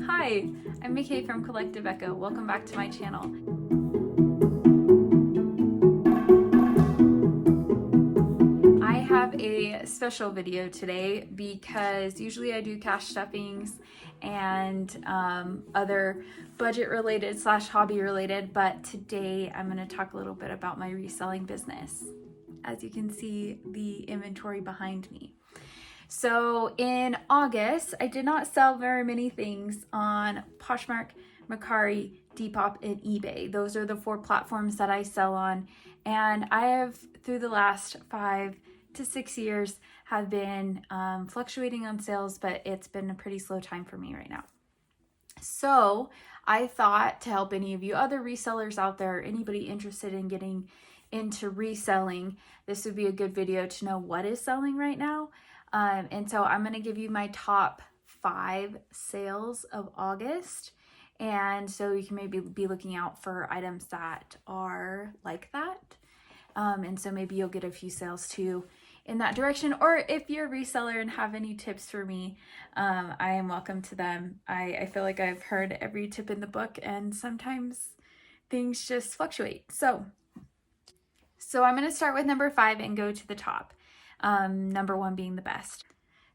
Hi, I'm Mickey from Collective Echo. Welcome back to my channel. I have a special video today because usually I do cash stuffings and other budget related / hobby related, but today I'm going to talk a little bit about my reselling business. As you can see, the inventory behind me. So in August, I did not sell very many things on Poshmark, Mercari, Depop, and eBay. Those are the 4 platforms that I sell on. And I have, through the last 5 to 6 years, have been fluctuating on sales, but it's been a pretty slow time for me right now. So I thought to help any of you other resellers out there, anybody interested in getting into reselling, this would be a good video to know what is selling right now. And so I'm going to give you my top 5 sales of August. And so you can maybe be looking out for items that are like that. And so maybe you'll get a few sales too in that direction. Or if you're a reseller and have any tips for me, I am welcome to them. I feel like I've heard every tip in the book and sometimes things just fluctuate. So I'm going to start with number 5 and go to the top. Number 1 being the best.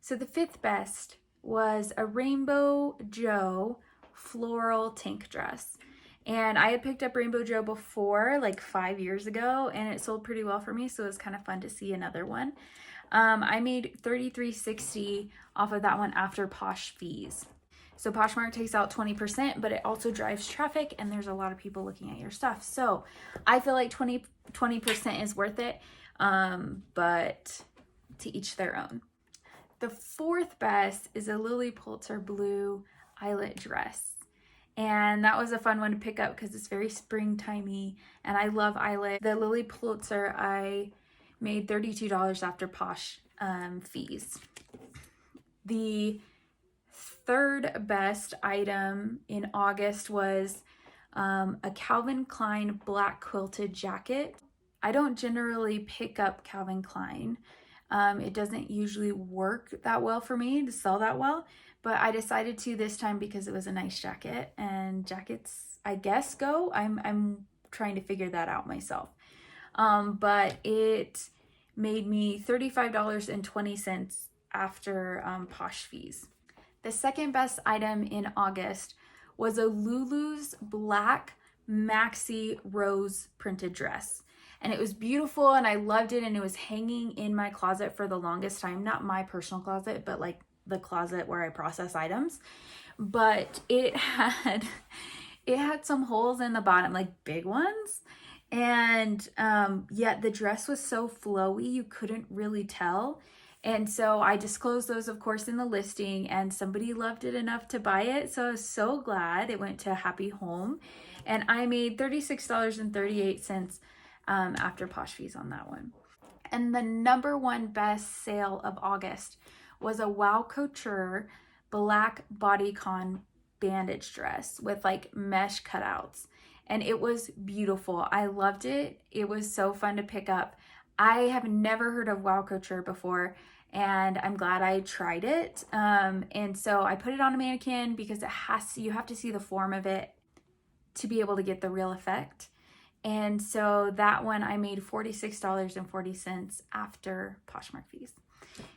So the 5th best was a Rainbow Joe floral tank dress. And I had picked up Rainbow Joe before, like 5 years ago, and it sold pretty well for me, so it was kind of fun to see another one. I made $33.60 off of that one after Posh fees. So Poshmark takes out 20%, but it also drives traffic, and there's a lot of people looking at your stuff. So I feel like 20% is worth it, but to each their own. The 4th best is a Lily Pulitzer blue eyelet dress. And that was a fun one to pick up because it's very springtimey and I love eyelet. The Lily Pulitzer, I made $32 after Posh fees. The 3rd best item in August was a Calvin Klein black quilted jacket. I don't generally pick up Calvin Klein. It doesn't usually work that well for me to sell that well, but I decided to this time because it was a nice jacket, and jackets, I guess, go. I'm trying to figure that out myself. But it made me $35.20 after Posh fees. The 2nd best item in August was a Lulu's black maxi rose printed dress. And it was beautiful and I loved it, and it was hanging in my closet for the longest time. Not my personal closet, but like the closet where I process items. But it had some holes in the bottom, like big ones. And yet the dress was so flowy, you couldn't really tell. And so I disclosed those, of course, in the listing, and somebody loved it enough to buy it. So I was so glad it went to a happy home. And I made $36.38 after Posh fees on that one. And the number 1 best sale of August was a Wow Couture black bodycon bandage dress with like mesh cutouts. And it was beautiful. I loved it. It was so fun to pick up. I have never heard of Wow Couture before, and I'm glad I tried it. And so I put it on a mannequin because you have to see the form of it to be able to get the real effect. And so that one I made $46.40 after Poshmark fees.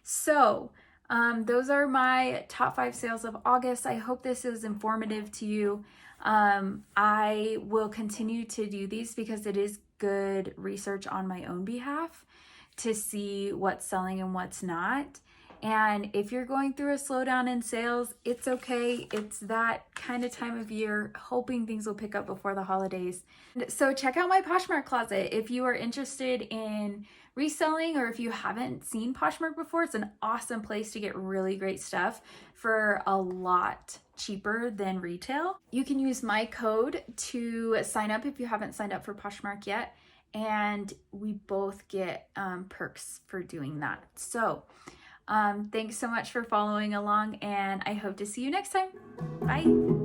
So those are my top 5 sales of August. I hope this is informative to you. I will continue to do these because it is good research on my own behalf to see what's selling and what's not. And if you're going through a slowdown in sales, it's okay. It's that kind of time of year, hoping things will pick up before the holidays. So check out my Poshmark closet. If you are interested in reselling, or if you haven't seen Poshmark before, it's an awesome place to get really great stuff for a lot cheaper than retail. You can use my code to sign up if you haven't signed up for Poshmark yet. And we both get perks for doing that. So thanks so much for following along, and I hope to see you next time. Bye.